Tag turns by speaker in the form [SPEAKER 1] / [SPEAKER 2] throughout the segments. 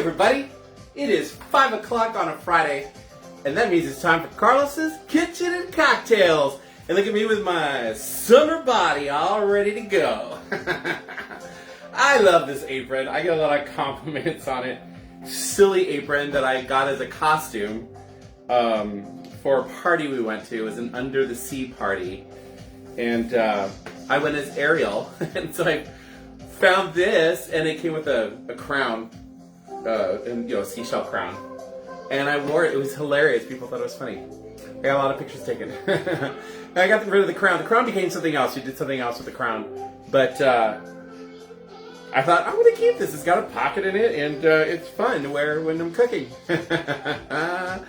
[SPEAKER 1] everybody, it is 5 o'clock on a Friday, and that means it's time for Carlos's Kitchen and Cocktails. And look at me with my summer body all ready to go. I love this apron. I get a lot of compliments on it. Silly apron that I got as a costume for a party we went to. It was an under the sea party. And I went as Ariel, and so I found this, and it came with a crown, and a seashell crown. And I wore it. It was hilarious. People thought it was funny. I got a lot of pictures taken. I got rid of the crown. The crown became something else. We did something else with the crown. But I thought, I'm going to keep this. It's got a pocket in it, and it's fun to wear when I'm cooking. Hello,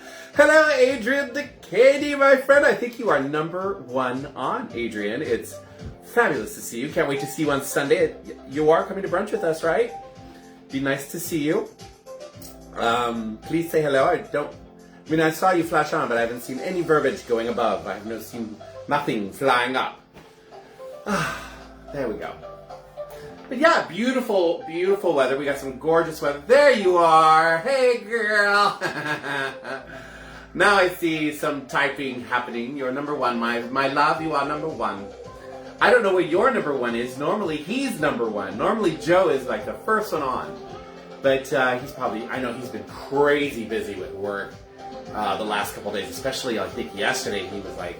[SPEAKER 1] Adrian the Katie, my friend. I think you are number one on, Adrian. It's fabulous to see you. Can't wait to see you on Sunday. You are coming to brunch with us, right? Be nice to see you. Please say hello. I saw you flash on, but I haven't seen any verbiage going above. I haven't seen nothing flying up. There we go. But yeah, beautiful, beautiful weather. We got some gorgeous weather. There you are. Hey, girl. Now I see some typing happening. You're number one. My love, you are number one. I don't know what your number one is. Normally, he's number one. Normally, Joe is like the first one on. But he's probably, I know he's been crazy busy with work the last couple of days. Especially, I think yesterday, he was like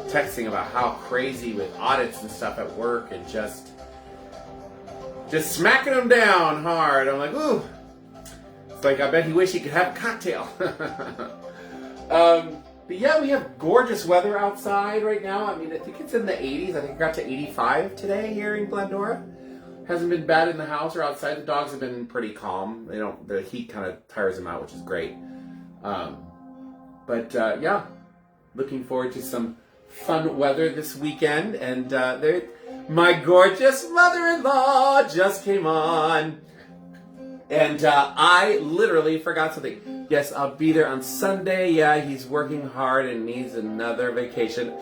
[SPEAKER 1] texting about how crazy with audits and stuff at work and just smacking them down hard. I'm like, ooh. It's like, I bet he wish he could have a cocktail. But yeah, we have gorgeous weather outside right now. I mean, I think it's in the 80s. I think it got to 85 today here in Glendora. Hasn't been bad in the house or outside. The dogs have been pretty calm. The heat kind of tires them out, which is great. Yeah, looking forward to some fun weather this weekend. And my gorgeous mother-in-law just came on. And I literally forgot something. Yes, I'll be there on Sunday. Yeah, he's working hard and needs another vacation.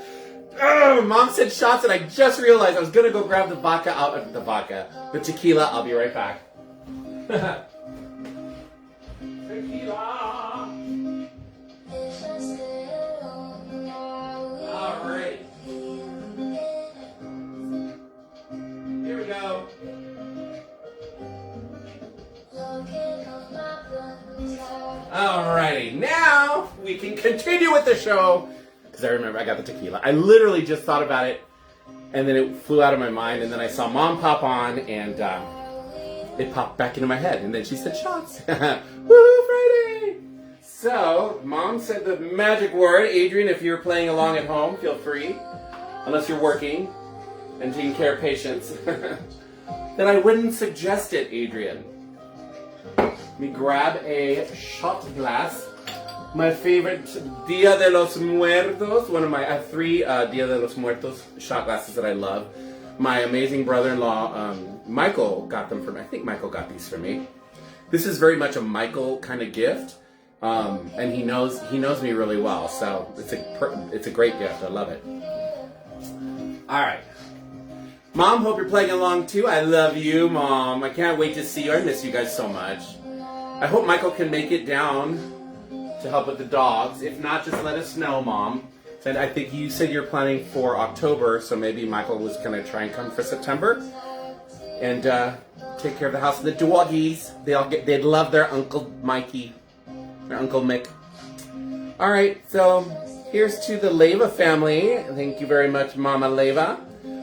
[SPEAKER 1] Oh, Mom said shots, and I just realized I was going to go grab the tequila. I'll be right back. Tequila. All right. Here we go. Alrighty, now we can continue with the show. Because I remember I got the tequila. I literally just thought about it, and then it flew out of my mind, and then I saw Mom pop on, and it popped back into my head, and then she said shots. Woohoo, Friday! So, Mom said the magic word. Adrian, if you're playing along at home, feel free. Unless you're working and taking care of patients. Then I wouldn't suggest it, Adrian. Let me grab a shot glass. My favorite Dia de los Muertos. I have 3 Dia de los Muertos shot glasses that I love. My amazing brother-in-law, Michael, got them for me. I think Michael got these for me. This is very much a Michael kind of gift. And he knows me really well. So it's a great gift. I love it. All right. Mom, hope you're playing along too. I love you, Mom. I can't wait to see you. I miss you guys so much. I hope Michael can make it down to help with the dogs. If not, just let us know, Mom. And I think you said you're planning for October, so maybe Michael was going to try and come for September and take care of the house. The doggies, they'd love their Uncle Mikey, their Uncle Mick. All right, so here's to the Leva family. Thank you very much, Mama Leva.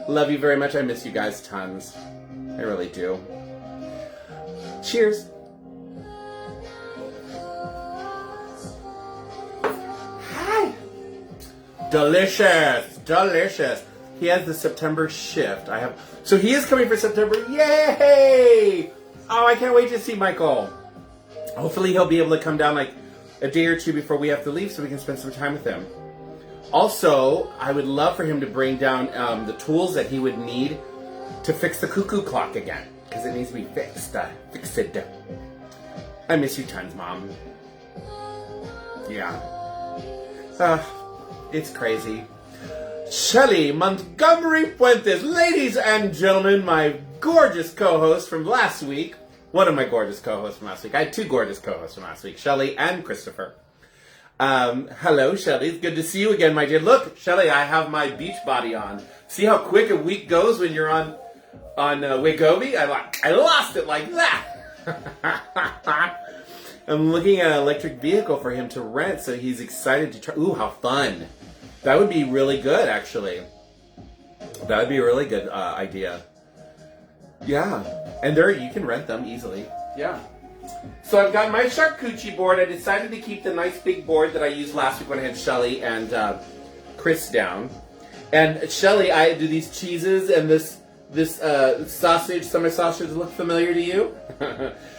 [SPEAKER 1] Love you very much. I miss you guys tons. I really do. Cheers. Hi. Delicious. Delicious. He has the September shift. So he is coming for September. Yay! Oh, I can't wait to see Michael. Hopefully he'll be able to come down like a day or two before we have to leave so we can spend some time with him. Also, I would love for him to bring down the tools that he would need to fix the cuckoo clock again. Because it needs to be fixed. Fixed. I miss you tons, Mom. Yeah. It's crazy. Shelly Montgomery Puentes, ladies and gentlemen, my gorgeous co-host from last week, One of my gorgeous co-hosts from last week. I had two gorgeous co-hosts from last week, Shelly and Christopher. Hello, Shelly. It's good to see you again, my dear. Look, Shelly, I have my beach body on. See how quick a week goes when you're on Wegovy? I lost it like that. I'm looking at an electric vehicle for him to rent, so he's excited to try. Ooh, how fun. That would be really good, actually. That would be a really good idea. Yeah. And you can rent them easily. Yeah. So I've got my charcuterie board. I decided to keep the nice big board that I used last week when I had Shelly and Chris down. And Shelly, I do these cheeses and this sausage, summer sausage, look familiar to you?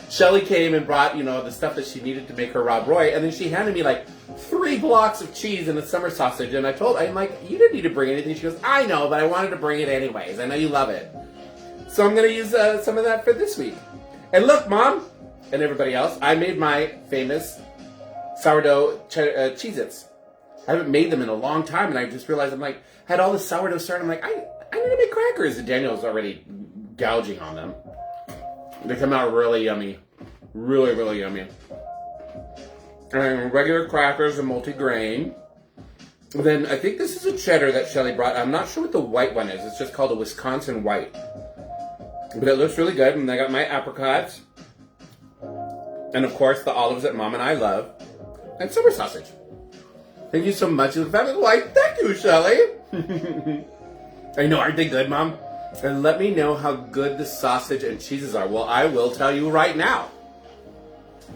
[SPEAKER 1] Shelly came and brought, the stuff that she needed to make her Rob Roy, and then she handed me like 3 blocks of cheese and a summer sausage, and I'm like, you didn't need to bring anything. She goes, I know, but I wanted to bring it anyways. I know you love it. So I'm going to use some of that for this week. And look, Mom, and everybody else, I made my famous sourdough Cheez-Its. I haven't made them in a long time, and I just realized had all this sourdough started. I'm like, I need to make crackers. And Daniel's already gouging on them. They come out really yummy. Really, really yummy. And regular crackers and multi-grain. Then I think this is a cheddar that Shelly brought. I'm not sure what the white one is. It's just called a Wisconsin white. But it looks really good. And I got my apricots. And of course, the olives that Mom and I love. And summer sausage. Thank you so much. Why, thank you, Shelly. I know, aren't they good, Mom? And let me know how good the sausage and cheeses are. Well, I will tell you right now.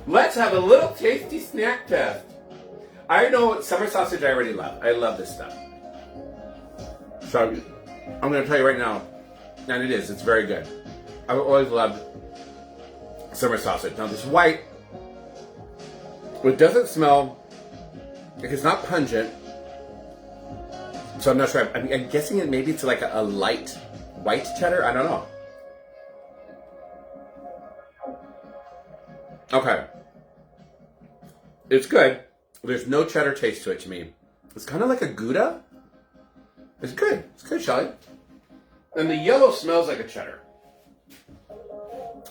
[SPEAKER 1] Let's have a little tasty snack test. I know summer sausage I already love. I love this stuff. So I'm going to tell you right now, and it's very good. I've always loved summer sausage. Now this white, it doesn't smell, it's not pungent. So I'm not sure. I'm guessing maybe it's like a light white cheddar. I don't know. Okay. It's good. There's no cheddar taste to it to me. It's kind of like a Gouda. It's good. It's good, Shelly. And the yellow smells like a cheddar.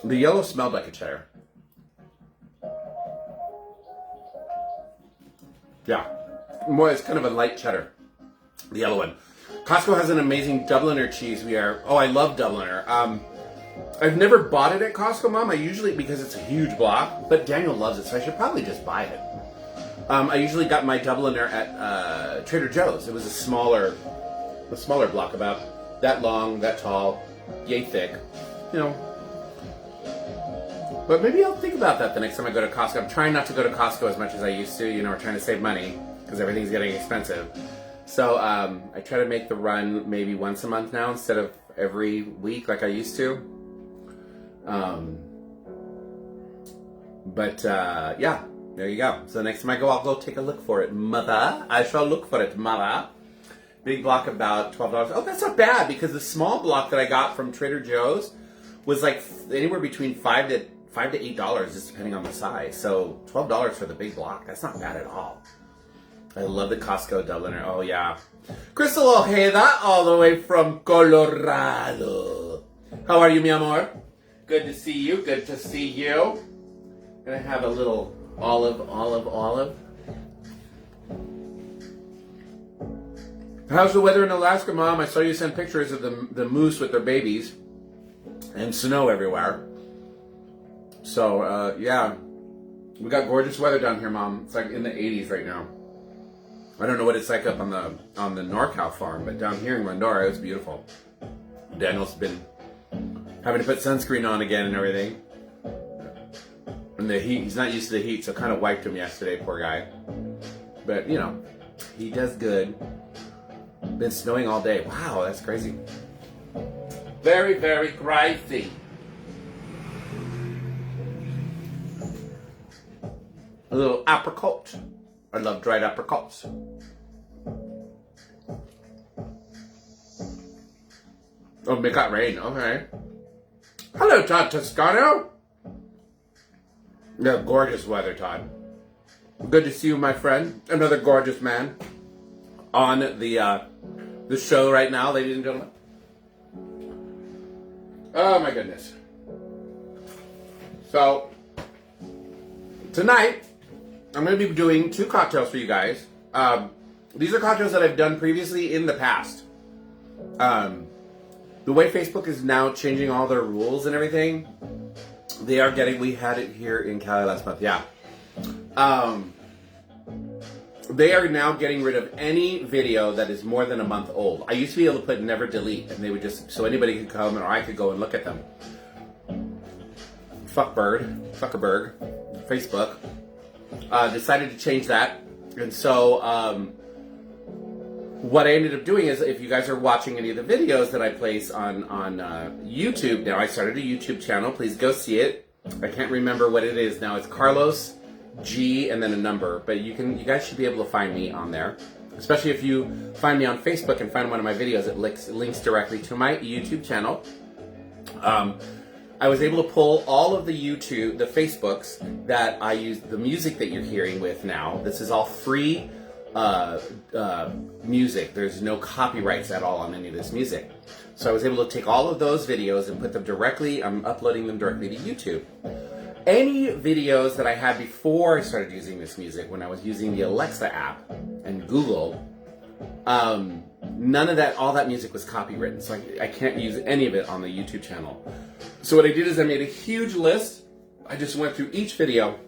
[SPEAKER 1] The yellow smelled like a cheddar. Yeah. It's kind of a light cheddar. The yellow one. Costco has an amazing Dubliner cheese. I love Dubliner. I've never bought it at Costco, Mom. Because it's a huge block, but Daniel loves it, so I should probably just buy it. I usually got my Dubliner at Trader Joe's. It was a smaller block, about that long, that tall, yay thick, But maybe I'll think about that the next time I go to Costco. I'm trying not to go to Costco as much as I used to. We're trying to save money because everything's getting expensive. So I try to make the run maybe once a month now instead of every week like I used to. Yeah, there you go. So next time I go, I'll go take a look for it, Mother. I shall look for it, Mother. Big block, about $12. Oh, that's not bad because the small block that I got from Trader Joe's was like anywhere between $5 to $8, just depending on the size. So $12 for the big block. That's not bad at all. I love the Costco Dubliner. Oh, yeah. Crystal Ojeda, all the way from Colorado. How are you, mi amor? Good to see you. Good to see you. Gonna have a little olive. How's the weather in Alaska, Mom? I saw you send pictures of the moose with their babies. And snow everywhere. So, yeah. We got gorgeous weather down here, Mom. It's like in the 80s right now. I don't know what it's like up on the NorCal farm, but down here in Glendora, it's beautiful. Daniel's been having to put sunscreen on again and everything. And the heat, he's not used to the heat, so kind of wiped him yesterday, poor guy. But, he does good. Been snowing all day. Wow, that's crazy. Very, very crazy. A little apricot. I love dried apricots. Oh, it got rain. Okay. Hello, Todd Toscano. Yeah, gorgeous weather, Todd. Good to see you, my friend. Another gorgeous man on the show right now, ladies and gentlemen. Oh, my goodness. So, tonight, I'm going to be doing 2 cocktails for you guys. These are cocktails that I've done previously in the past. The way Facebook is now changing all their rules and everything, we had it here in Cali last month, yeah. They are now getting rid of any video that is more than a month old. I used to be able to put never delete, and they would just, so anybody could come or I could go and look at them. Zuckerberg, Facebook, decided to change that. And so, what I ended up doing is, if you guys are watching any of the videos that I place on YouTube, now I started a YouTube channel. Please go see it. I can't remember what it is now. It's Carlos G and then a number, but you guys should be able to find me on there. Especially if you find me on Facebook and find one of my videos, it links directly to my YouTube channel. I was able to pull all of the Facebooks that I use, the music that you're hearing with now. This is all free music. There's no copyrights at all on any of this music. So I was able to take all of those videos and put them directly, I'm uploading them directly to YouTube. Any videos that I had before I started using this music, when I was using the Alexa app and Google, none of that, all that music was copywritten, so I can't use any of it on the YouTube channel. So what I did is I made a huge list. I just went through each video.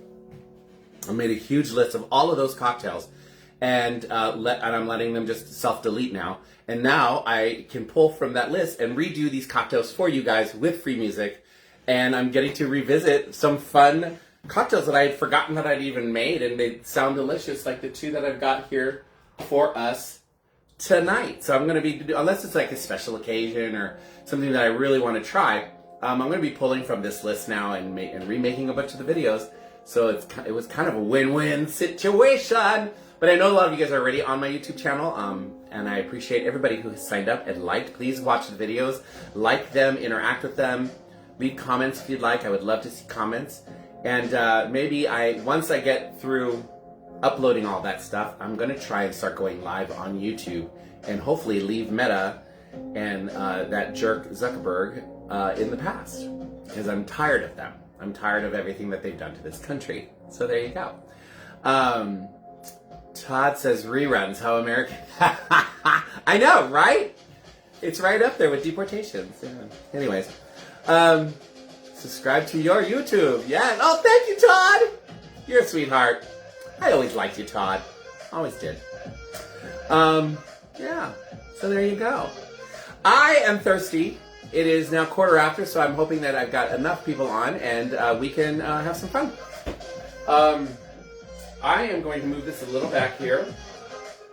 [SPEAKER 1] I made a huge list of all of those cocktails, and I'm letting them just self-delete now. And now I can pull from that list and redo these cocktails for you guys with free music. And I'm getting to revisit some fun cocktails that I had forgotten that I'd even made, and they sound delicious, like the 2 that I've got here for us tonight. So I'm going to be, unless it's like a special occasion or something that I really want to try, I'm going to be pulling from this list now and remaking a bunch of the videos. So it was kind of a win-win situation. But I know a lot of you guys are already on my YouTube channel, and I appreciate everybody who has signed up and liked. Please watch the videos, like them, interact with them. Leave comments if you'd like. I would love to see comments. And maybe once I get through uploading all that stuff, I'm going to try and start going live on YouTube and hopefully leave Meta and that jerk Zuckerberg in the past. Because I'm tired of them. I'm tired of everything that they've done to this country. So there you go. Todd says reruns. How American. I know, right? It's right up there with deportations. Yeah. Anyways. Subscribe to your YouTube. Yeah. Oh, thank you, Todd. You're a sweetheart. I always liked you, Todd. Always did. Yeah. So there you go. I am thirsty. It is now 1:15, so I'm hoping that I've got enough people on and we can have some fun. I am going to move this a little back here.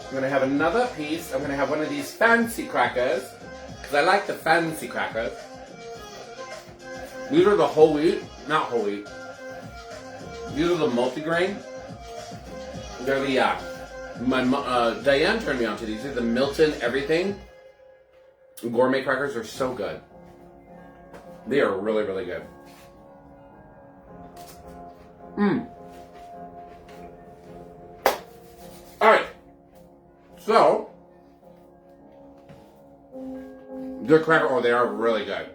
[SPEAKER 1] I'm going to have another piece. I'm going to have one of these fancy crackers because I like the fancy crackers. These are the whole wheat, not whole wheat. These are the multigrain. They're the, Diane turned me on to these. These are the Milton everything. Gourmet crackers are so good. They are really, really good. Alright. So, the cracker, they are really good.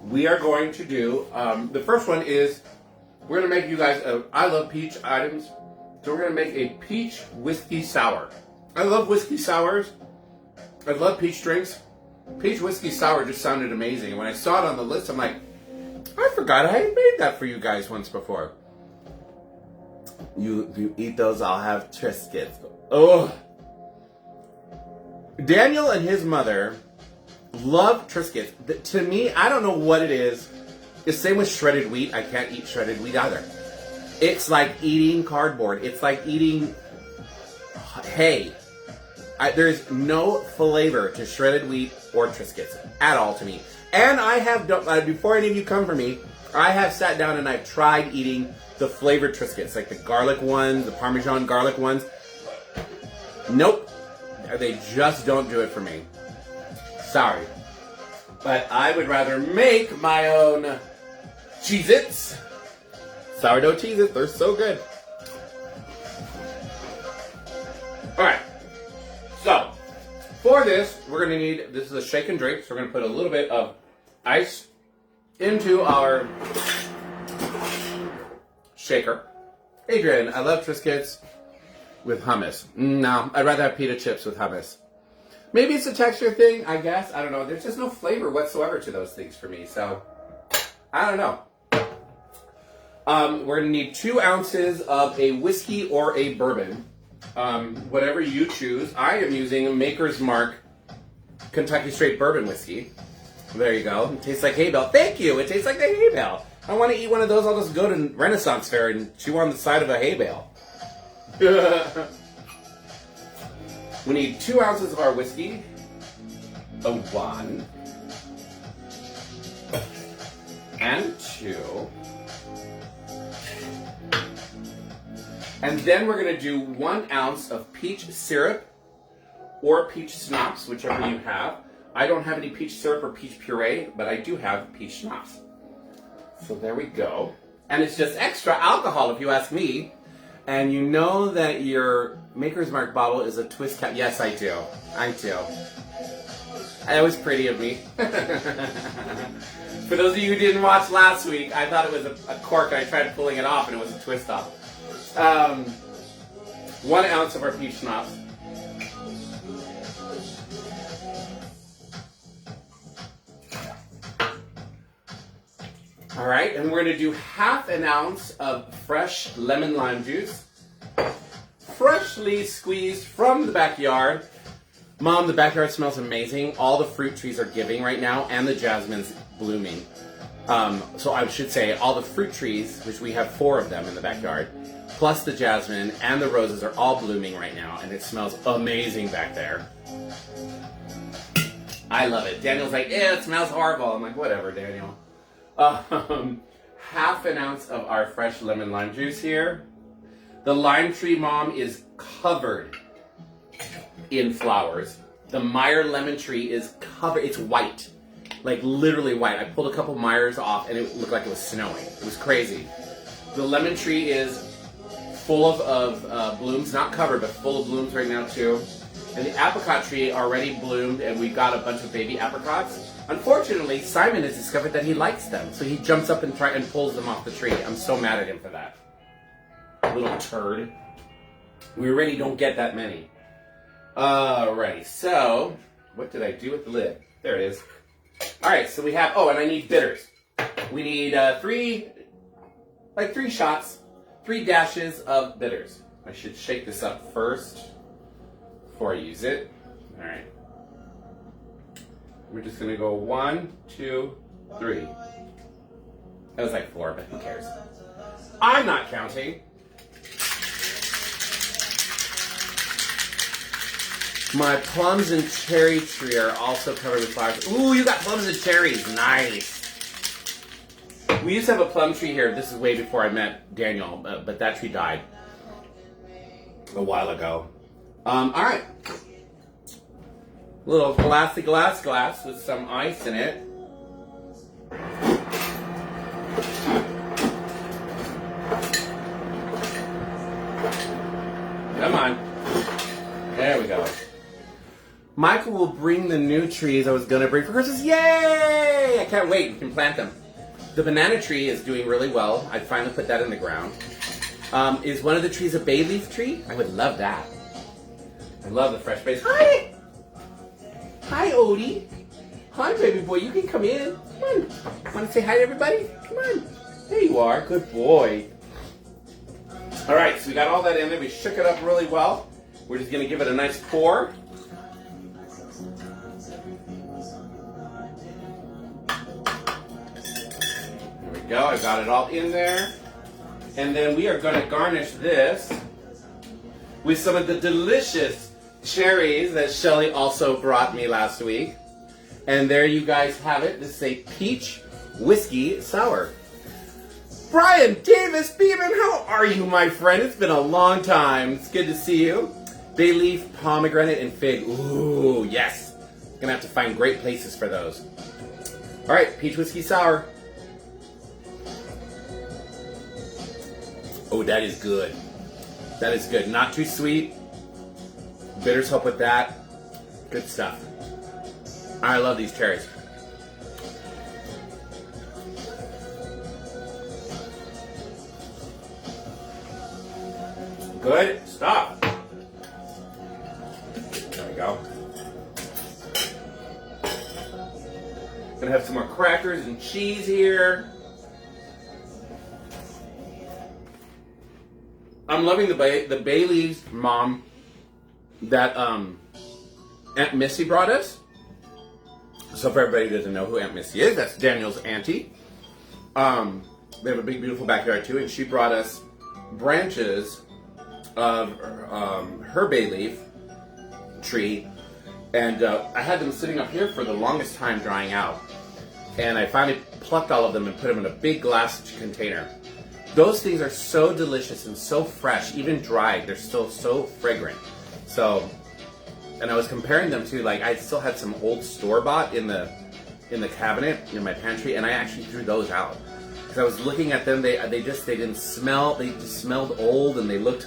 [SPEAKER 1] We are going to do, the first one is, we're going to make you guys, I love peach items, so we're going to make a peach whiskey sour. I love whiskey sours. I love peach drinks. Peach whiskey sour just sounded amazing. And when I saw it on the list, I'm like, I forgot I had made that for you guys once before. You eat those, I'll have Triscuits. Oh. Daniel and his mother love Triscuits. To me, I don't know what it is. It's the same with shredded wheat. I can't eat shredded wheat either. It's like eating cardboard. It's like eating hay. There's no flavor to shredded wheat or Triscuits at all to me. And I have, before any of you come for me, I have sat down and I've tried eating the flavored Triscuits, like the garlic ones, the Parmesan garlic ones. Nope. They just don't do it for me. Sorry. But I would rather make my own Cheez-Its. Sourdough Cheez-Its, they're so good. Alright. So, for this, we're going to need, this is a shake and drink, so we're going to put a little bit of ice into our shaker. Adrian, I love Triscuits with hummus. No, I'd rather have pita chips with hummus. Maybe it's a texture thing, I guess. I don't know. There's just no flavor whatsoever to those things for me, so I don't know. We're going to need 2 ounces of a whiskey or a bourbon. Whatever you choose. I am using Maker's Mark Kentucky Straight Bourbon Whiskey. There you go. It tastes like hay bale. Thank you. It tastes like a hay bale. I want to eat one of those. I'll just go to Renaissance Fair and chew on the side of a hay bale. We need 2 ounces of our whiskey. A 1. And 2. And then we're going to do 1 ounce of peach syrup or peach schnapps, whichever you have. I don't have any peach syrup or peach puree, but I do have peach schnapps. So there we go. And it's just extra alcohol, if you ask me. And you know that your Maker's Mark bottle is a twist cap. Yes, I do. I do. That was pretty of me. For those of you who didn't watch last week, I thought it was a cork, and I tried pulling it off, and it was a twist off. 1 ounce of our peach schnapps. All right, and we're going to do 1/2 ounce of fresh lemon lime juice, freshly squeezed from the backyard. Mom, the backyard smells amazing. All the fruit trees are giving right now, and the jasmine's blooming. So I should say all the fruit trees, which we have 4 of them in the backyard, plus the jasmine and the roses are all blooming right now, and it smells amazing back there. I love it. Daniel's like, it smells horrible. I'm like, whatever, Daniel. 1/2 ounce of our fresh lemon lime juice here. The lime tree, Mom, is covered in flowers. The Meyer lemon tree is covered. It's white, like literally white. I pulled a couple Meyers off, and it looked like it was snowing. It was crazy. The lemon tree is full of blooms, not covered, but full of blooms right now too. And the apricot tree already bloomed, and we got a bunch of baby apricots. Unfortunately, Simon has discovered that he likes them, so he jumps up and pulls them off the tree. I'm so mad at him for that. Little turd. We really don't get that many. Alrighty, so what did I do with the lid? There it is. Alright, so we have, and I need bitters. We need 3 shots, 3 dashes of bitters. I should shake this up first before I use it. Alright. We're just going to go 1, 2, 3. That was like 4, but who cares? I'm not counting. My plums and cherry tree are also covered with flowers. Ooh, you got plums and cherries. Nice. We used to have a plum tree here. This is way before I met Daniel, but that tree died a while ago. All right. Little glassy glass with some ice in it. Come on. There we go. Michael will bring the new trees I was going to bring for Christmas. Yay! I can't wait. We can plant them. The banana tree is doing really well. I finally put that in the ground. Is one of the trees a bay leaf tree? I would love that. I love the fresh bays. Hi! Hi, Odie. Hi, baby boy. You can come in. Come on. Want to say hi to everybody? Come on. There you are. Good boy. All right, so we got all that in there. We shook it up really well. We're just going to give it a nice pour. There we go. I got it all in there. And then we are going to garnish this with some of the delicious cherries that Shelly also brought me last week. And there you guys have it. This is a peach whiskey sour. Brian Davis Beeman, how are you, my friend? It's been a long time. It's good to see you. Bay leaf, pomegranate, and fig. Ooh, yes. Gonna have to find great places for those. All right, peach whiskey sour. Oh, that is good. That is good. Not too sweet. Bitters help with that. Good stuff. I love these cherries. Good stuff. There we go. Gonna have some more crackers and cheese here. I'm loving the bay leaves, Mom, that Aunt Missy brought us. So for everybody who doesn't know who Aunt Missy is, that's Daniel's auntie. They have a big, beautiful backyard too, and she brought us branches of her bay leaf tree, and I had them sitting up here for the longest time drying out, and I finally plucked all of them and put them in a big glass container. Those things are so delicious and so fresh, even dried, they're still so fragrant. So, and I was comparing them to, like, I still had some old store-bought in the cabinet in my pantry, and I actually threw those out. Because I was looking at them, they didn't smell, they just smelled old, and they looked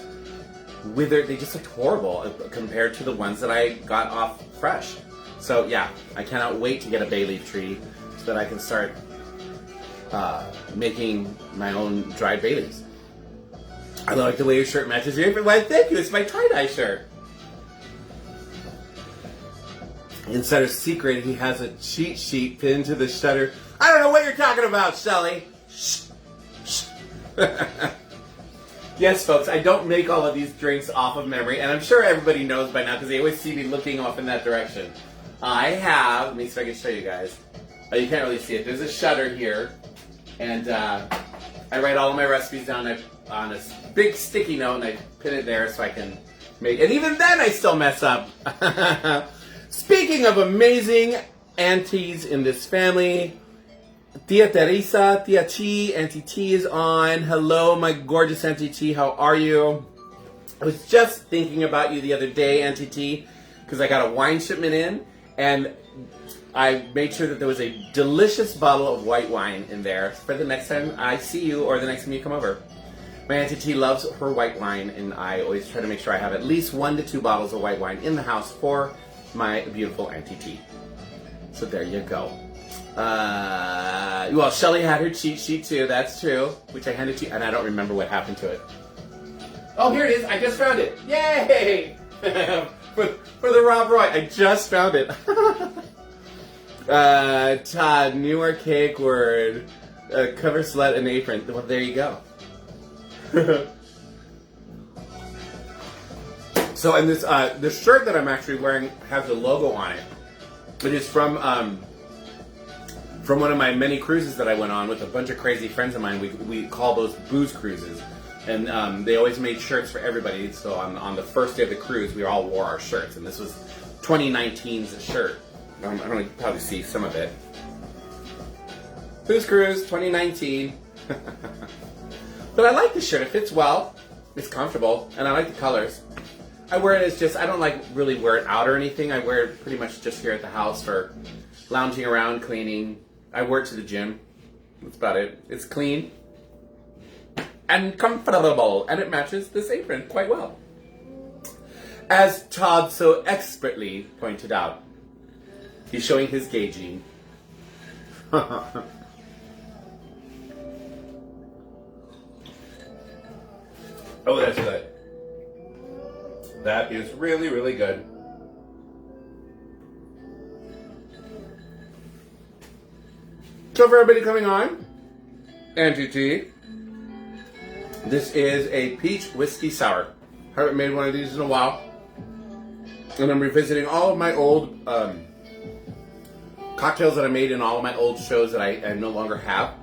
[SPEAKER 1] withered, they just looked horrible compared to the ones that I got off fresh. So yeah, I cannot wait to get a bay leaf tree so that I can start making my own dried bay leaves. I like the way your shirt matches your apron. Why, thank you, it's my tie-dye shirt. Insider's secret, he has a cheat sheet pinned to the shutter. I don't know what you're talking about, Shelly. Shh. Shh. Yes, folks, I don't make all of these drinks off of memory, and I'm sure everybody knows by now because they always see me looking off in that direction. I have, let me see if I can show you guys. Oh, you can't really see it. There's a shutter here, and I write all of my recipes down on a big sticky note, and I pin it there so I can make, and even then I still mess up. Speaking of amazing aunties in this family, Tia Teresa, Tia Chi, Auntie T is on. Hello, my gorgeous Auntie T, how are you? I was just thinking about you the other day, Auntie T, because I got a wine shipment in, and I made sure that there was a delicious bottle of white wine in there for the next time I see you or the next time you come over. My Auntie T loves her white wine, and I always try to make sure I have at least 1 to 2 bottles of white wine in the house for my beautiful Auntie T. So there you go. Well, Shelly had her cheat sheet too, that's true, which I handed to you, and I don't remember what happened to it. Oh, here it is, I just found it. Yay! for the Rob Roy, I just found it. Todd, new archaic word, cover slut and apron. Well, there you go. So, and this shirt that I'm actually wearing has a logo on it. It is from one of my many cruises that I went on with a bunch of crazy friends of mine. We call those booze cruises, and they always made shirts for everybody. So on the first day of the cruise, we all wore our shirts, and this was 2019's shirt. I don't know, you can probably see some of it. Booze cruise 2019. But I like this shirt. It fits well. It's comfortable, and I like the colors. I wear it as just, I don't like really wear it out or anything. I wear it pretty much just here at the house for lounging around, cleaning. I wear it to the gym. That's about it. It's clean and comfortable, and it matches this apron quite well. As Todd so expertly pointed out, he's showing his gauging. Oh, that's good. That is really, really good. So for everybody coming on, Auntie T, this is a peach whiskey sour. Haven't made one of these in a while. And I'm revisiting all of my old cocktails that I made in all of my old shows that I no longer have.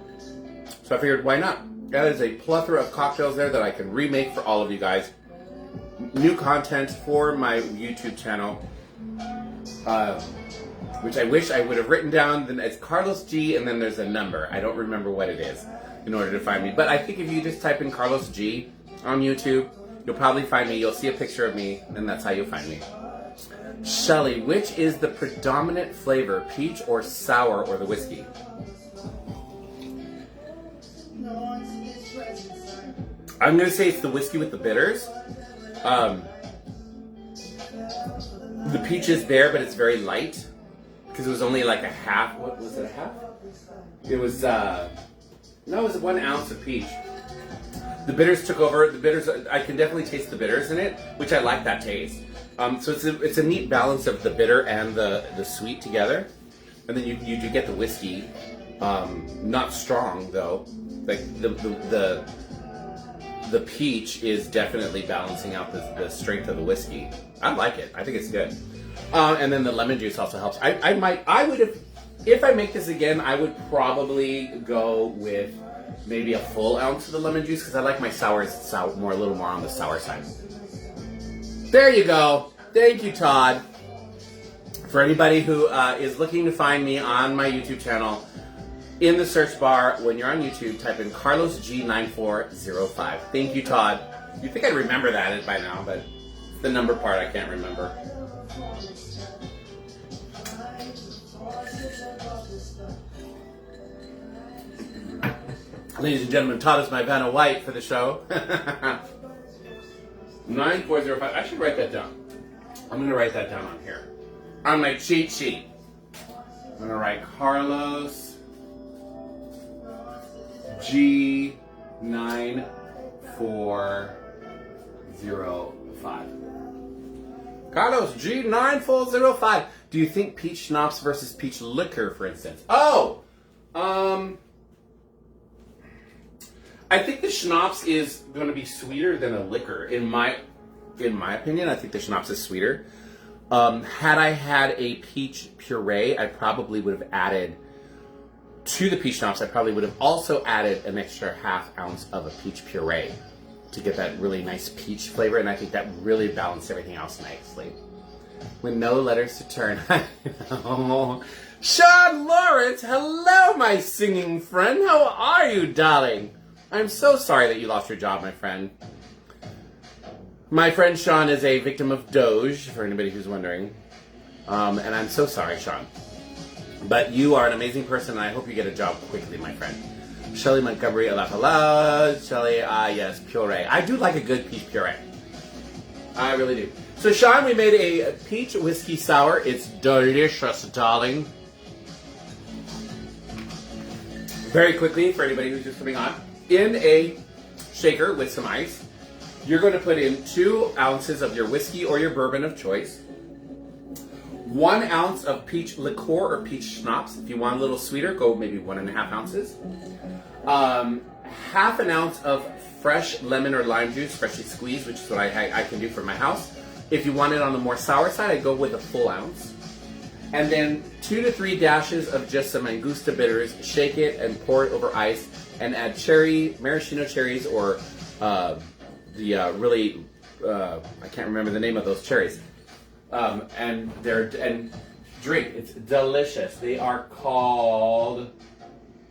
[SPEAKER 1] So I figured, why not? That is a plethora of cocktails there that I can remake for all of you guys. New content for my YouTube channel, which I wish I would have written down. Then it's Carlos G, and then there's a number. I don't remember what it is in order to find me. But I think if you just type in Carlos G on YouTube, you'll probably find me. You'll see a picture of me, and that's how you'll find me. Shelly, which is the predominant flavor, peach or sour or the whiskey? I'm going to say it's the whiskey with the bitters. The peach is there, but it's very light because it was only like a half. What was it? A half? It was no, it was 1 ounce of peach. The bitters took over. The bitters, I can definitely taste the bitters in it, which I like that taste. So it's a neat balance of the bitter and the sweet together. And then you do get the whiskey, not strong though. Like the peach is definitely balancing out the strength of the whiskey. I like it. I think it's good. And then the lemon juice also helps. I would have, if I make this again, I would probably go with maybe a full ounce of the lemon juice because I like my sours a little more on the sour side. There you go. Thank you, Todd. For anybody who is looking to find me on my YouTube channel, in the search bar, when you're on YouTube, type in Carlos G9405. Thank you, Todd. You'd think I'd remember that by now, but the number part I can't remember. Ladies and gentlemen, Todd is my Vanna White for the show. 9405. I should write that down. I'm going to write that down on here. On my cheat sheet. I'm going to write Carlos G9405. Carlos G9405. Do you think peach schnapps versus peach liquor, for instance? I think the schnapps is going to be sweeter than a liquor. In my opinion, I think the schnapps is sweeter. Had I had a peach puree, I probably would have added to the peach schnapps. I probably would have also added an extra half ounce of a peach puree to get that really nice peach flavor, and I think that really balanced everything else nicely. With no letters to turn. Sean Lawrence, hello, my singing friend. How are you, darling? I'm so sorry that you lost your job, my friend. My friend Sean is a victim of Doge, for anybody who's wondering. And I'm so sorry, Sean. But you are an amazing person, and I hope you get a job quickly, my friend. Shelley Montgomery, hello. Shelley, yes, puree. I do like a good peach puree. I really do. So, Sean, we made a peach whiskey sour. It's delicious, darling. Very quickly, for anybody who's just coming on, in a shaker with some ice, you're going to put in 2 ounces of your whiskey or your bourbon of choice, 1 ounce of peach liqueur or peach schnapps. If you want a little sweeter, go maybe 1.5 ounces. Half an ounce of fresh lemon or lime juice, freshly squeezed, which is what I can do for my house. If you want it on the more sour side, I go with a full ounce. And then 2 to 3 dashes of just some Angusta bitters. Shake it and pour it over ice, and add maraschino cherries, or I can't remember the name of those cherries. And drink. It's delicious. They are called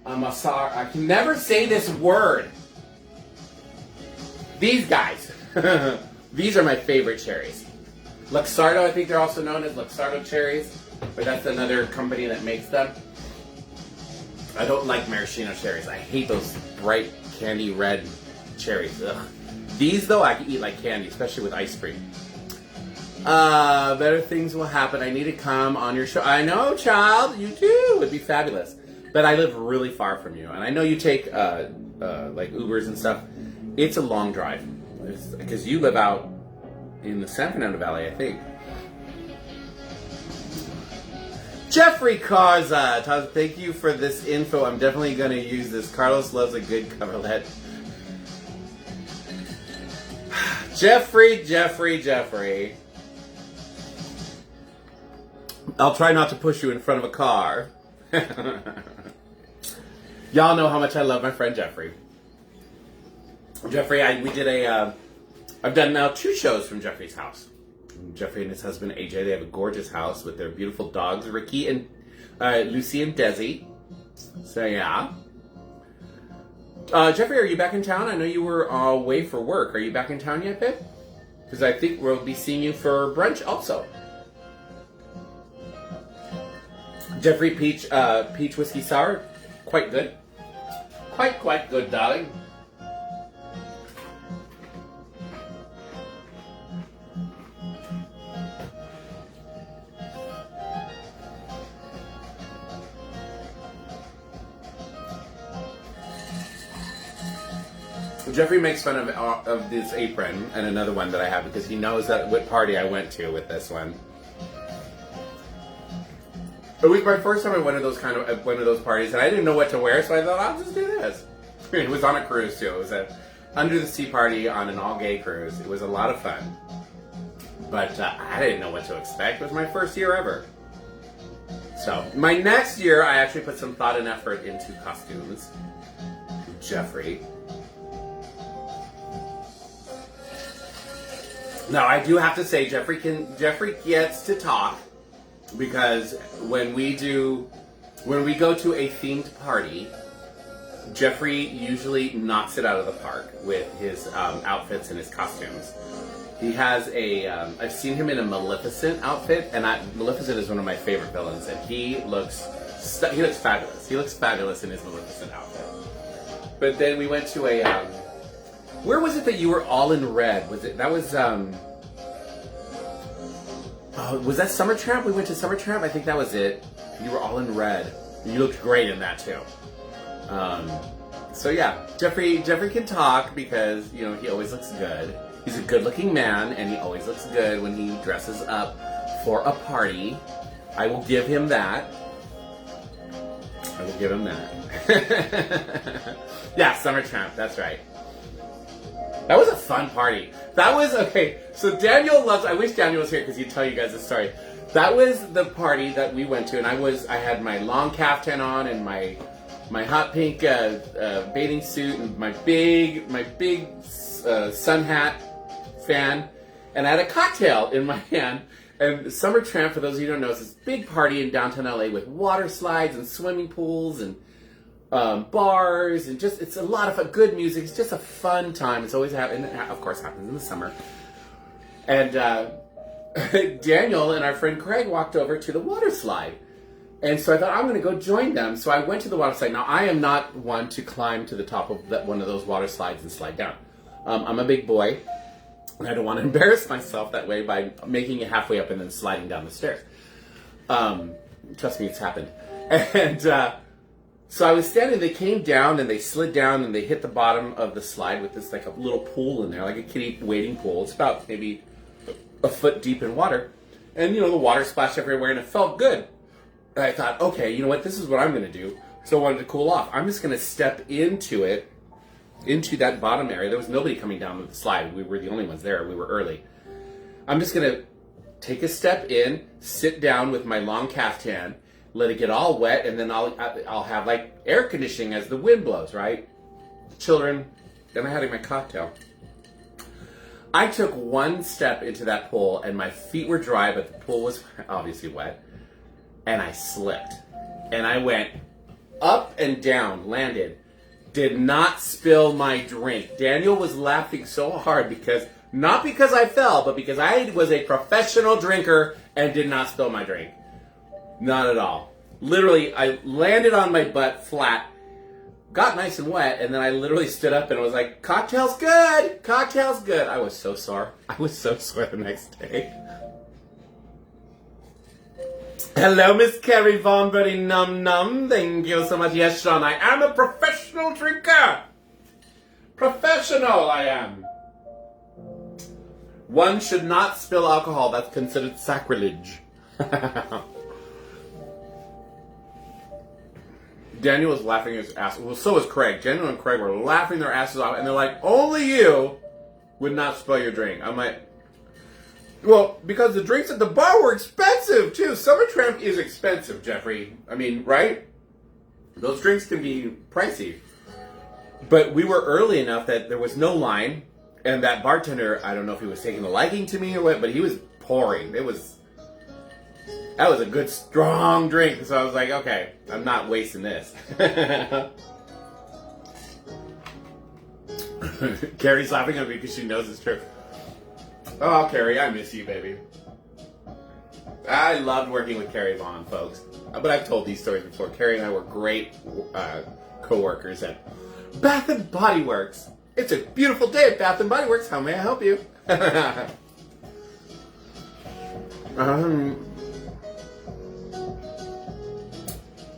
[SPEAKER 1] Masar. I can never say this word. These guys. These are my favorite cherries. Luxardo, I think they're also known as Luxardo cherries, but that's another company that makes them. I don't like maraschino cherries. I hate those bright candy red cherries. Ugh. These, though, I can eat like candy, especially with ice cream. Better things will happen. I need to come on your show. I know, child. You do. It'd be fabulous. But I live really far from you. And I know you take like Ubers and stuff. It's a long drive. Because you live out in the San Fernando Valley, I think. Jeffrey Carza, thank you for this info. I'm definitely going to use this. Carlos loves a good coverlet. Jeffrey. I'll try not to push you in front of a car. Y'all know how much I love my friend Jeffrey. Jeffrey, I've done now 2 shows from Jeffrey's house. Jeffrey and his husband AJ, they have a gorgeous house with their beautiful dogs, Ricky and Lucy and Desi. So yeah. Jeffrey, are you back in town? I know you were away for work. Are you back in town yet, babe? Because I think we'll be seeing you for brunch also. Jeffrey, peach whiskey sour, quite good. Quite good, darling. Jeffrey makes fun of this apron and another one that I have because he knows that what party I went to with this one. It was my first time I went to those parties, and I didn't know what to wear, so I thought I'll just do this. It was on a cruise too. It was a under the sea party on an all-gay cruise. It was a lot of fun, but I didn't know what to expect. It was my first year ever. So my next year, I actually put some thought and effort into costumes. Jeffrey. Now I do have to say, Jeffrey gets to talk because when we go to a themed party, Jeffrey usually knocks it out of the park with his outfits and his costumes. He has I've seen him in a Maleficent outfit, and Maleficent is one of my favorite villains, and he looks fabulous. He looks fabulous in his Maleficent outfit. But then we went to where was it that you were all in red? Was that Summer Tramp? We went to Summer Tramp? I think that was it. You were all in red. You looked great in that too. So yeah, Jeffrey can talk because, he always looks good. He's a good-looking man, and he always looks good when he dresses up for a party. I will give him that. Yeah, Summer Tramp, that's right. That was a fun party. That was, okay, so Daniel loves, I wish Daniel was here because he'd tell you guys the story. That was the party that we went to, and I had my long caftan on and my hot pink bathing suit and my big sun hat fan, and I had a cocktail in my hand. And Summer Tramp, for those of you who don't know, is this big party in downtown LA with water slides and swimming pools and bars, and it's a lot of good music. It's just a fun time. It's always happening. Of course, happens in the summer. And Daniel and our friend Craig walked over to the water slide. And so I thought, I'm going to go join them. So I went to the water slide. Now, I am not one to climb to the top of one of those water slides and slide down. I'm a big boy, and I don't want to embarrass myself that way by making it halfway up and then sliding down the stairs. Trust me, it's happened. And so I was standing, they came down, and they slid down, and they hit the bottom of the slide with this, like a little pool in there, like a kiddie wading pool. It's about maybe a foot deep in water. And, the water splashed everywhere, and it felt good. And I thought, okay, you know what, this is what I'm going to do. So I wanted to cool off. I'm just going to step into that bottom area. There was nobody coming down the slide. We were the only ones there. We were early. I'm just going to take a step in, sit down with my long caftan, let it get all wet, and then I'll have like air conditioning as the wind blows, right? Children, then I had my cocktail. I took one step into that pool, and my feet were dry, but the pool was obviously wet. And I slipped. And I went up and down, landed. Did not spill my drink. Daniel was laughing so hard not because I fell, but because I was a professional drinker and did not spill my drink. Not at all. Literally, I landed on my butt flat, got nice and wet, and then I literally stood up and was like, cocktail's good! Cocktail's good! I was so sore. I was so sore the next day. Hello, Miss Carrie Von Buddy Num Num. Thank you so much. Yes, Sean, I am a professional drinker. Professional, I am. One should not spill alcohol. That's considered sacrilege. Daniel was laughing his ass. Well, so was Craig. Daniel and Craig were laughing their asses off, and they're like, only you would not spill your drink. I'm like, well, because the drinks at the bar were expensive, too. Summer Tramp is expensive, Jeffrey. I mean, right? Those drinks can be pricey. But we were early enough that there was no line. And that bartender, I don't know if he was taking a liking to me or what, but he was pouring. That was a good, strong drink. So I was like, okay, I'm not wasting this. Carrie's laughing at me because she knows it's true. Oh, Carrie, I miss you, baby. I loved working with Carrie Vaughn, folks. But I've told these stories before. Carrie and I were great co-workers at Bath & Body Works. It's a beautiful day at Bath & Body Works. How may I help you?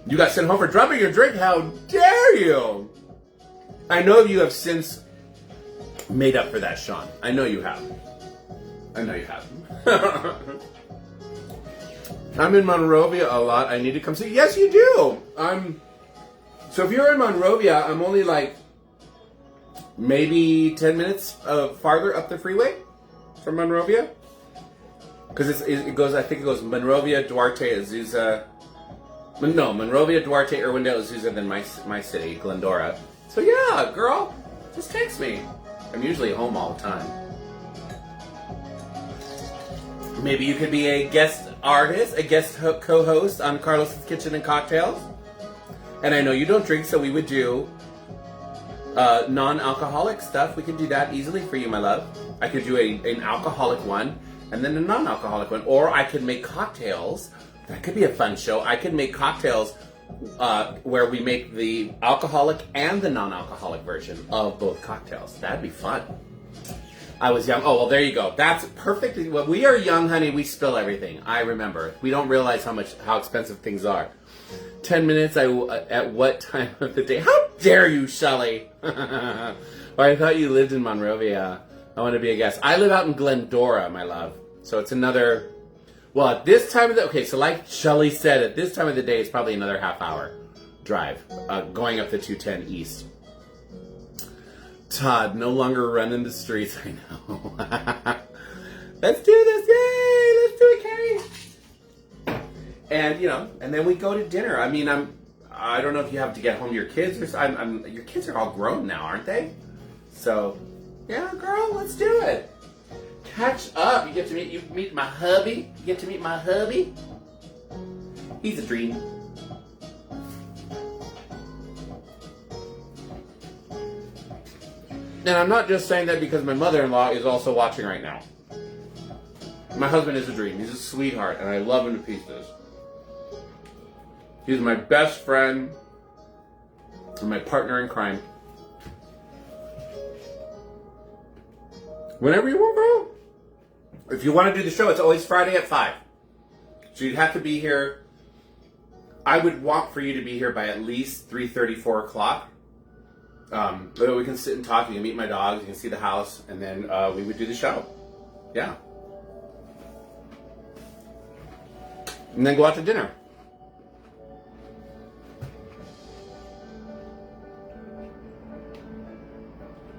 [SPEAKER 1] You got sent home for dropping your drink? How dare you? I know you have since made up for that, Sean. I know you have. I know you have. I'm in Monrovia a lot. I need to come see. Yes, you do. So if you're in Monrovia, I'm only like maybe 10 minutes farther up the freeway from Monrovia. Because it goes, I think it goes Monrovia, Duarte, Azusa. No, Monrovia, Duarte, Irwindale, Azusa, then my city, Glendora. So yeah, girl, just text me. I'm usually home all the time. Maybe you could be a guest artist, a guest co-host on Carlos's Kitchen and Cocktails. And I know you don't drink, so we would do non-alcoholic stuff. We can do that easily for you, my love. I could do an alcoholic one and then a non-alcoholic one. Or I could make cocktails. That could be a fun show. I could make cocktails where we make the alcoholic and the non-alcoholic version of both cocktails. That'd be fun. I was young. Oh, well, there you go. That's perfect. When we are young, honey, we spill everything. I remember. We don't realize how expensive things are. 10 minutes at what time of the day? How dare you, Shelley? Well, I thought you lived in Monrovia. I want to be a guest. I live out in Glendora, my love. So it's another... Well, at this time of the... Okay, so like Shelley said, at this time of the day, it's probably another half-hour drive going up the 210 east. Todd, no longer running the streets. I know. Let's do this. Yay! Let's do it, Carrie. And, and then we go to dinner. I mean, I don't know if you have to get home to your kids or your kids are all grown now, aren't they? So, yeah, girl, let's do it. Catch up. You get to meet my hubby. You get to meet my hubby. He's a dream. And I'm not just saying that because my mother-in-law is also watching right now. My husband is a dream. He's a sweetheart, and I love him to pieces. He's my best friend and my partner in crime. Whenever you want, girl. If you want to do the show, it's always Friday at 5. So you'd have to be here. I would want for you to be here by at least 3:30, 4 o'clock. We can sit and talk. You can meet my dogs. You can see the house. And then we would do the show. Yeah. And then go out to dinner.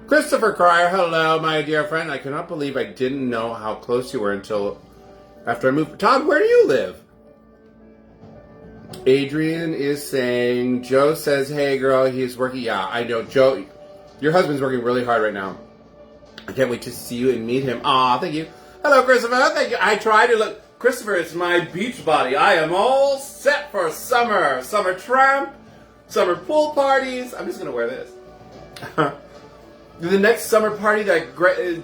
[SPEAKER 1] Christopher Cryer, hello, my dear friend. I cannot believe I didn't know how close you were until after I moved. Todd, where do you live? Adrian is saying, Joe says, hey, girl, he's working. Yeah, I know. Joe, your husband's working really hard right now. I can't wait to see you and meet him. Aw, thank you. Hello, Christopher. Thank you. I try to look. Christopher, it's my beach body. I am all set for summer. Summer tramp, summer pool parties. I'm just going to wear this. The next summer party that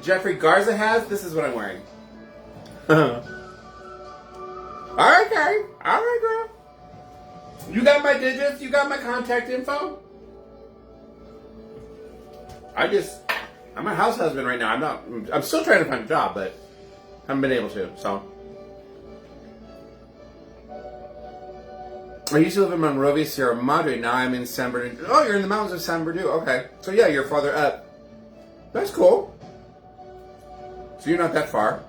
[SPEAKER 1] Jeffrey Garza has, this is what I'm wearing. All right, Carrie. All right, girl. You got my digits? You got my contact info? I'm a house husband right now. I'm still trying to find a job, but haven't been able to, so. I used to live in Monrovia, Sierra Madre. Now I'm in San Bernardino. Oh, you're in the mountains of San Bernardino. Okay. So yeah, you're farther up. That's cool. So you're not that far.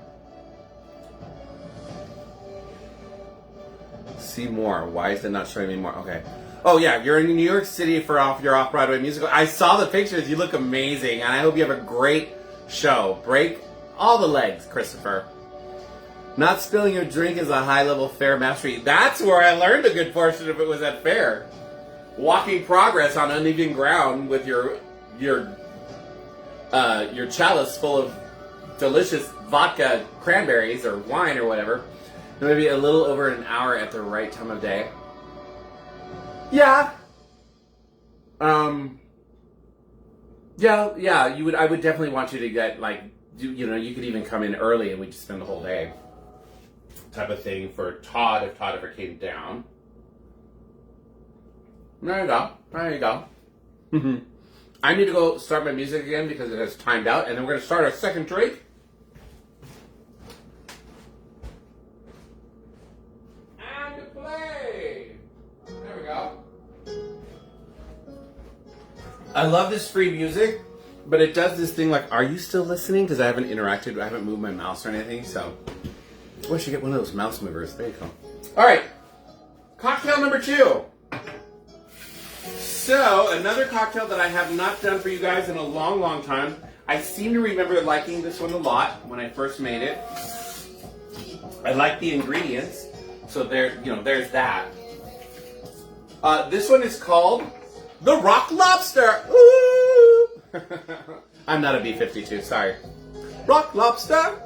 [SPEAKER 1] See more. Why is it not showing me more? Okay. Oh yeah, you're in New York City for your off-Broadway musical. I saw the pictures. You look amazing, and I hope you have a great show. Break all the legs, Christopher. Not spilling your drink is a high-level fair mastery. That's where I learned a good portion of it was at fair. Walking progress on uneven ground with your chalice full of delicious vodka cranberries or wine or whatever. Maybe a little over an hour at the right time of day. Yeah. Yeah. I would definitely want you to get you could even come in early and we just spend the whole day. Type of thing for Todd if Todd ever came down. There you go. I need to go start my music again because it has timed out, and then we're going to start our second drink. And play! There we go. I love this free music But it does this thing like, are you still listening? Because I haven't interacted, I haven't moved my mouse or anything, so. Oh, I should get one of those mouse movers. There you go. All right, cocktail number 2. So, another cocktail that I have not done for you guys in a long, long time. I seem to remember liking this one a lot when I first made it. I like the ingredients, so there's that. This one is called the Rock Lobster. Ooh! I'm not a B-52, sorry. Rock Lobster.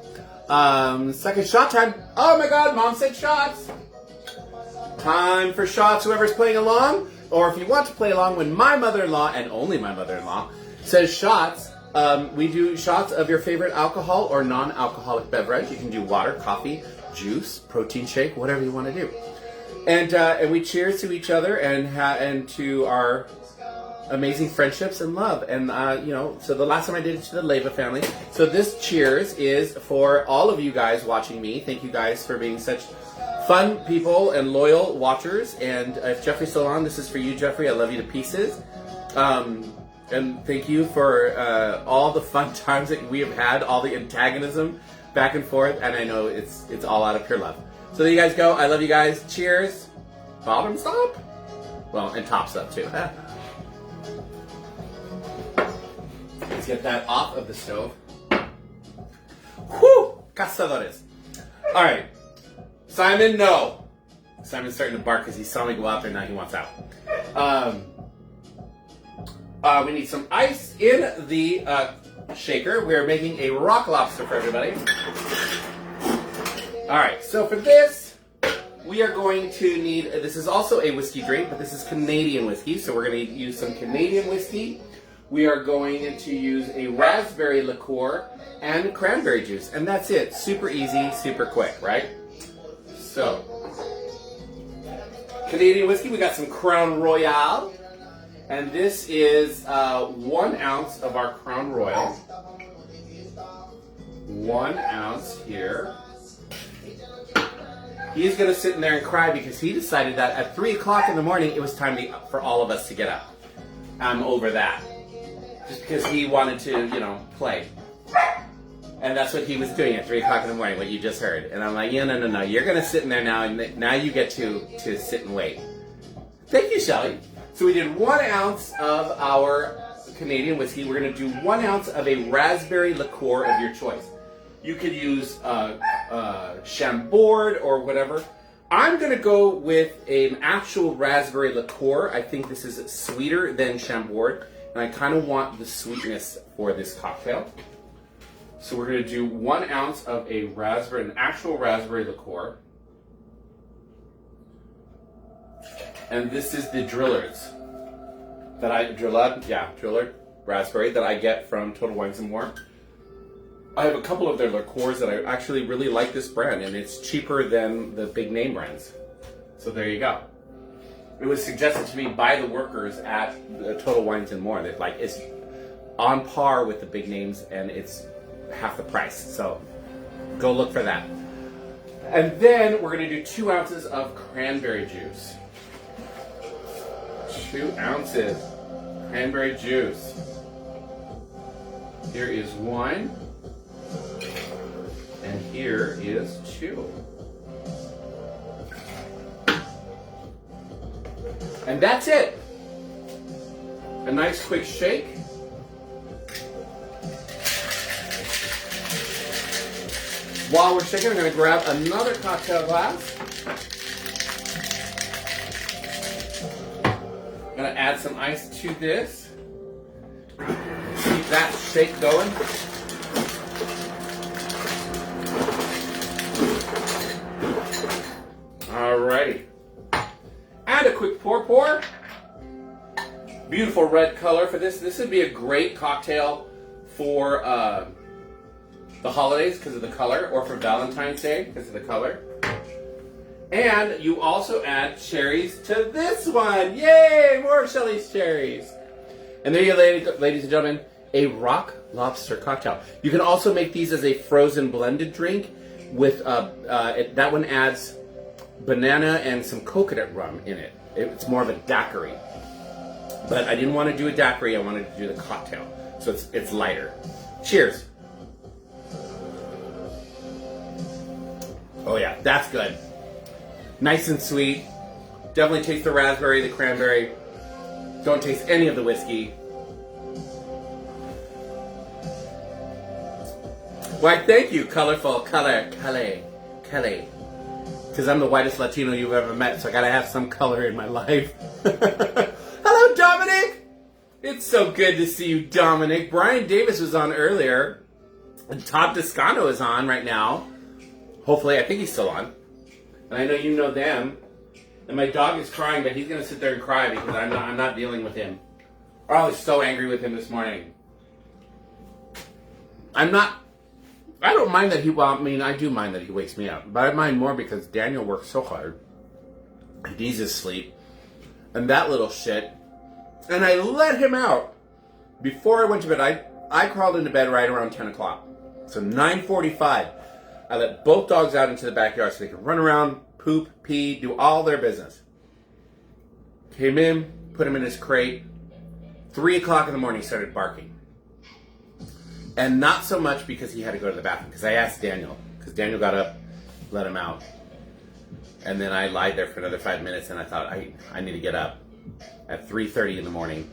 [SPEAKER 1] Second shot time. Oh my God, Mom said shots. Time for shots, whoever's playing along. Or if you want to play along when my mother-in-law, and only my mother-in-law, says shots, we do shots of your favorite alcohol or non-alcoholic beverage. You can do water, coffee, juice, protein shake, whatever you want to do. And we cheers to each other and to our amazing friendships and love. And, so the last time I did it to the Leva family. So this cheers is for all of you guys watching me. Thank you guys for being such fun people and loyal watchers. And if Jeffrey's still on, this is for you, Jeffrey. I love you to pieces. And thank you for all the fun times that we have had, all the antagonism back and forth. And I know it's all out of pure love. So there you guys go. I love you guys. Cheers. Bottoms up. Well, and tops up too. Let's get that off of the stove. Whew! Cazadores. All right. Simon, no. Simon's starting to bark because he saw me go out there, now he wants out. We need some ice in the shaker. We're making a rock lobster for everybody. All right, so for this, we are going to need, this is also a whiskey drink, but this is Canadian whiskey, so we're going to use some Canadian whiskey. We are going to use a raspberry liqueur and cranberry juice, and that's it. Super easy, super quick, right? So, Canadian whiskey, we got some Crown Royal, and this is 1 ounce of our Crown Royal. 1 ounce here. He's going to sit in there and cry because he decided that at 3 o'clock in the morning it was time for all of us to get up. I'm over that. Just because he wanted to, play. And that's what he was doing at 3 o'clock in the morning, what you just heard. And I'm like, yeah, no. You're going to sit in there now, and now you get to sit and wait. Thank you, Shelly. So we did 1 ounce of our Canadian whiskey. We're going to do 1 ounce of a raspberry liqueur of your choice. You could use Chambord or whatever. I'm going to go with an actual raspberry liqueur. I think this is sweeter than Chambord, and I kind of want the sweetness for this cocktail. So we're going to do 1 ounce of an actual raspberry liqueur. And this is the Drillard raspberry that I get from Total Wines & More. I have a couple of their liqueurs that I actually really like this brand, and it's cheaper than the big name brands. So there you go. It was suggested to me by the workers at Total Wines & More that it's on par with the big names, and it's half the price. So go look for that. And then we're going to do 2 ounces of cranberry juice. 2 ounces cranberry juice. Here is 1. And here is 2. And that's it. A nice quick shake. While we're shaking, I'm going to grab another cocktail glass. I'm going to add some ice to this. Keep that shake going. Alrighty. And a quick pour. Beautiful red color for this. This would be a great cocktail for the holidays because of the color, or for Valentine's Day because of the color. And you also add cherries to this one. Yay! More Shelly's cherries. And there you go, ladies and gentlemen, a rock lobster cocktail. You can also make these as a frozen blended drink with that one adds banana and some coconut rum in it. It's more of a daiquiri. But I didn't want to do a daiquiri, I wanted to do the cocktail. So it's lighter. Cheers. Oh yeah, that's good. Nice and sweet. Definitely taste the raspberry, the cranberry. Don't taste any of the whiskey. Why, thank you, colorful color, Kelly. Because I'm the whitest Latino you've ever met, so I gotta have some color in my life. Hello, Dominic! It's so good to see you, Dominic. Brian Davis was on earlier, and Todd Toscano is on right now. Hopefully, I think he's still on. And I know you know them. And my dog is crying, but he's gonna sit there and cry because I'm not dealing with him. Oh, I was so angry with him this morning. I don't mind that I do mind that he wakes me up. But I mind more because Daniel works so hard. He needs his sleep. And that little shit. And I let him out. Before I went to bed, I crawled into bed right around 10 o'clock. So 9:45, I let both dogs out into the backyard so they could run around, poop, pee, do all their business. Came in, put him in his crate. 3 o'clock in the morning, he started barking. And not so much because he had to go to the bathroom, because I asked Daniel, because Daniel got up, let him out. And then I lied there for another 5 minutes, and I thought, I need to get up at 3:30 in the morning.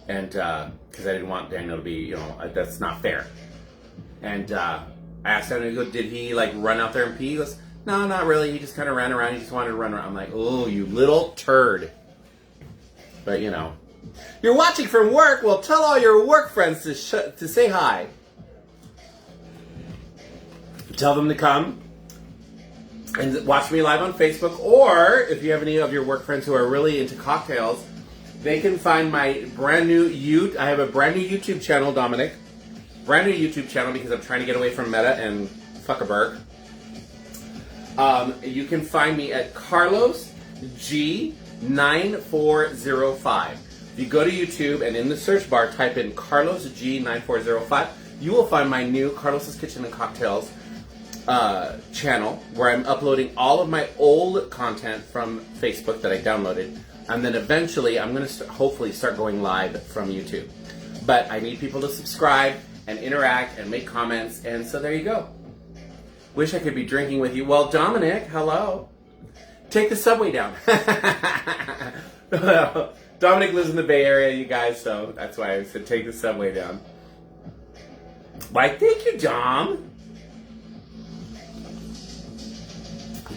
[SPEAKER 1] And, because I didn't want Daniel to be, that's not fair. And I asked Daniel, did he, run out there and pee? He goes, no, not really. He just kind of ran around. He just wanted to run around. I'm like, oh, you little turd. But, You're watching from work? Well, tell all your work friends to say hi. Tell them to come and watch me live on Facebook. Or if you have any of your work friends who are really into cocktails, they can find my brand new I have a brand new YouTube channel, Dominic. Brand new YouTube channel because I'm trying to get away from Meta and Zuckerberg. You can find me at Carlos G9405. If you go to YouTube and in the search bar type in Carlos G9405, you will find my new Carlos's Kitchen and Cocktails channel where I'm uploading all of my old content from Facebook that I downloaded, and then eventually I'm going to hopefully start going live from YouTube. But I need people to subscribe and interact and make comments, and so there you go. Wish I could be drinking with you. Well, Dominic, hello. Take the subway down. Dominic lives in the Bay Area, you guys, so that's why I said take the subway down. Why, thank you, Dom.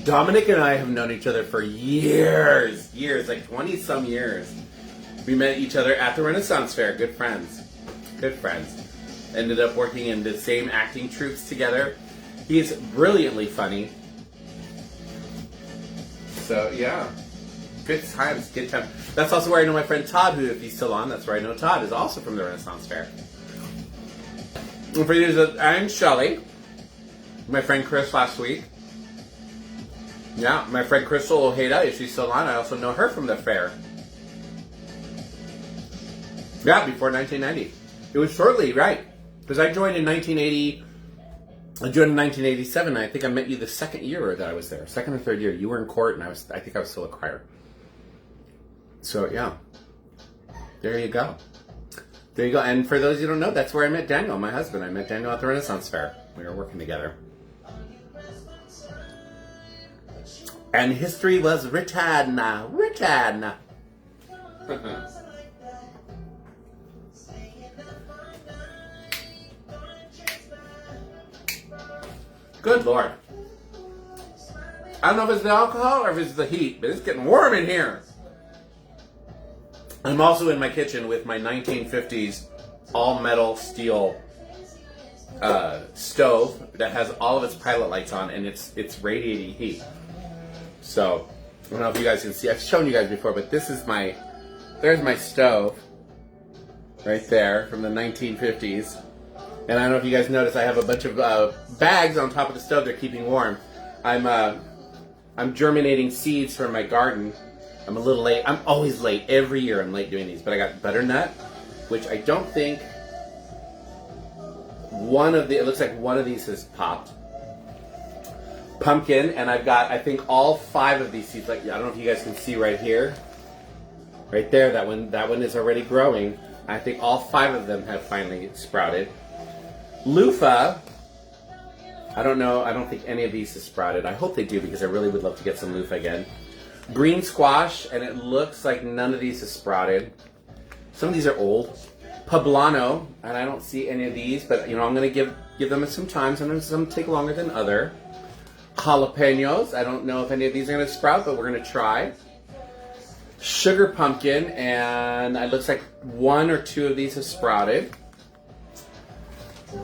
[SPEAKER 1] Dominic and I have known each other for years, like 20-some years. We met each other at the Renaissance Fair, good friends. Ended up working in the same acting troupes together. He's brilliantly funny. So, yeah. Good times. That's also where I know my friend Todd, who, if he's still on, that's where I know Todd, is also from the Renaissance Fair. And for you, I'm Shelly. My friend Chris last week. Yeah, my friend Crystal Ojeda, if she's still on, I also know her from the fair. Yeah, before 1990. It was shortly, right? Because I joined in 1980. I joined in 1987. I think I met you the second year that I was there. Second or third year. You were in court, and I think I was still a crier. So, yeah. There you go. And for those who don't know, that's where I met Daniel, my husband. I met Daniel at the Renaissance Fair. We were working together. And history was written. Good Lord. I don't know if it's the alcohol or if it's the heat, but it's getting warm in here. I'm also in my kitchen with my 1950s all-metal steel stove that has all of its pilot lights on, and it's radiating heat. So, I don't know if you guys can see. I've shown you guys before, but there's my stove right there from the 1950s. And I don't know if you guys noticed, I have a bunch of bags on top of the stove. They're keeping warm. I'm germinating seeds from my garden. I'm a little late. I'm always late. Every year I'm late doing these. But I got butternut, which I don't think it looks like one of these has popped. Pumpkin, and I've got, I think, all 5 of these seeds. Like, I don't know if you guys can see right here. Right there, that one is already growing. I think all 5 of them have finally sprouted. Loofah, I don't know. I don't think any of these have sprouted. I hope they do because I really would love to get some loofah again. Green squash, and it looks like none of these have sprouted. Some of these are old. Poblano, and I don't see any of these, but I'm going to give them some time. Sometimes some take longer than other. Jalapenos, I don't know if any of these are going to sprout, but we're going to try. Sugar pumpkin, and it looks like 1 or 2 of these have sprouted.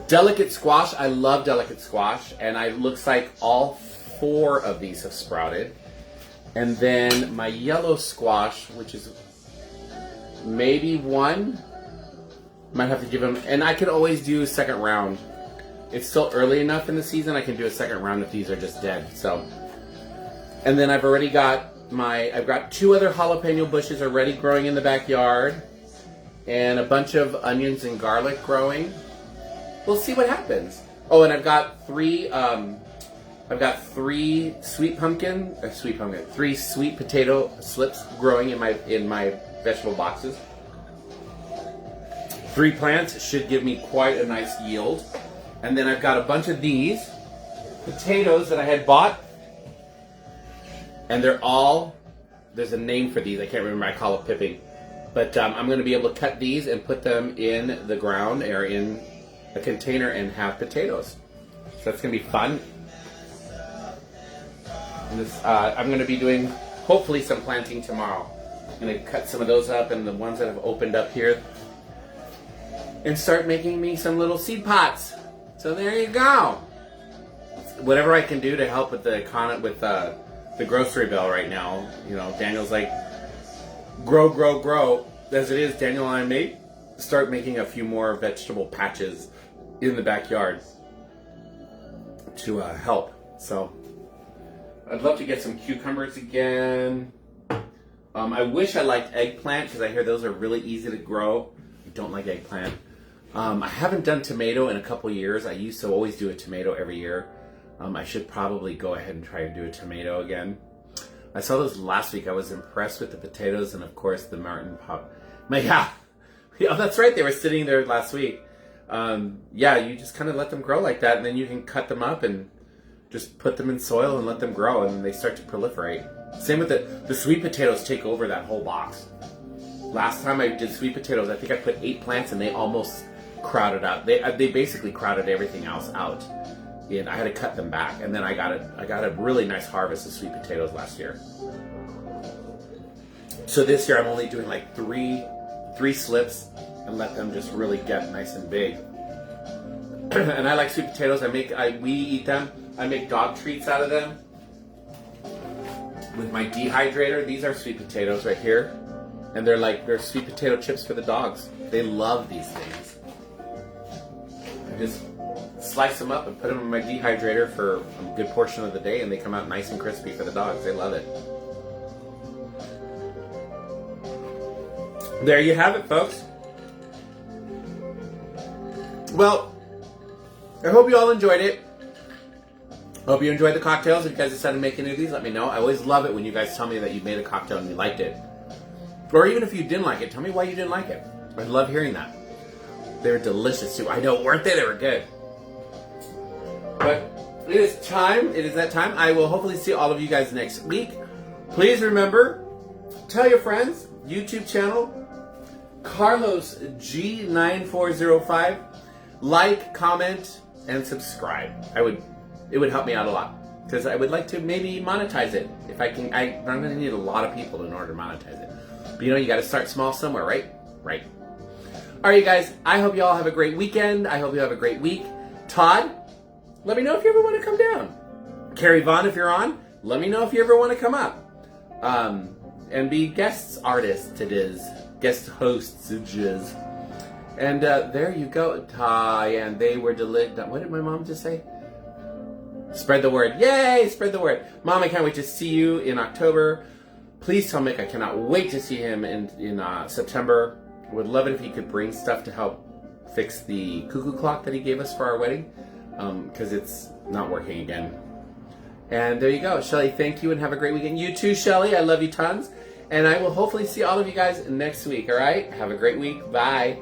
[SPEAKER 1] Delicate squash, I love delicate squash, and it looks like all 4 of these have sprouted. And then my yellow squash, which is maybe 1, might have to give them, and I could always do a second round. It's still early enough in the season, I can do a second round if these are just dead, so. And then I've already got I've got 2 other jalapeno bushes already growing in the backyard, and a bunch of onions and garlic growing. We'll see what happens. Oh, and I've got 3 sweet 3 sweet potato slips growing in my vegetable boxes. 3 plants should give me quite a nice yield. And then I've got a bunch of these potatoes that I had bought, and there's a name for these. I can't remember. I call it pipping. But I'm going to be able to cut these and put them in the ground or in a container and have potatoes. So that's going to be fun. And I'm going to be doing, hopefully, some planting tomorrow. I'm going to cut some of those up and the ones that have opened up here and start making me some little seed pots. So there you go. Whatever I can do to help with the grocery bill right now. Daniel's like, grow. As it is, Daniel and I may start making a few more vegetable patches in the backyard to help. So I'd love to get some cucumbers again. I wish I liked eggplant because I hear those are really easy to grow. I don't like eggplant. I haven't done tomato in a couple years. I used to always do a tomato every year. I should probably go ahead and try to do a tomato again. I saw those last week. I was impressed with the potatoes and, of course, the Martin Pop. Yeah, that's right. They were sitting there last week. You just kind of let them grow like that, and then you can cut them up and just put them in soil and let them grow, and they start to proliferate. Same with the sweet potatoes take over that whole box. Last time I did sweet potatoes, I think I put 8 plants, and they almost crowded out. They basically crowded everything else out. And I had to cut them back, and then I got a really nice harvest of sweet potatoes last year. So this year I'm only doing like three slips and let them just really get nice and big. And I like sweet potatoes. We eat them. I make dog treats out of them with my dehydrator. These are sweet potatoes right here, and they're sweet potato chips for the dogs. They love these things. I just slice them up and put them in my dehydrator for a good portion of the day, and they come out nice and crispy for the dogs. They love it. There you have it, folks. Well, I hope you all enjoyed it. Hope you enjoyed the cocktails. If you guys decided to make any of these, let me know. I always love it when you guys tell me that you made a cocktail and you liked it. Or even if you didn't like it, tell me why you didn't like it. I love hearing that. They were delicious too. I know, weren't they? They were good. But it is time. It is that time. I will hopefully see all of you guys next week. Please remember, tell your friends, YouTube channel, Carlos G9405. Like, comment, and subscribe. It would help me out a lot because I would like to maybe monetize it if I can. I'm going to need a lot of people in order to monetize it. But you got to start small somewhere, right? Right. All right, you guys. I hope you all have a great weekend. I hope you have a great week. Todd, let me know if you ever want to come down. Carrie Vaughn, if you're on, let me know if you ever want to come up and be guest artists. It is guest hosts. And there you go. And they were delicious. What did my mom just say? Spread the word. Yay! Spread the word. Mom, I can't wait to see you in October. Please tell Mick I cannot wait to see him in September. I would love it if he could bring stuff to help fix the cuckoo clock that he gave us for our wedding. Because it's not working again. And there you go. Shelly, thank you and have a great weekend. You too, Shelly. I love you tons. And I will hopefully see all of you guys next week, all right? Have a great week. Bye.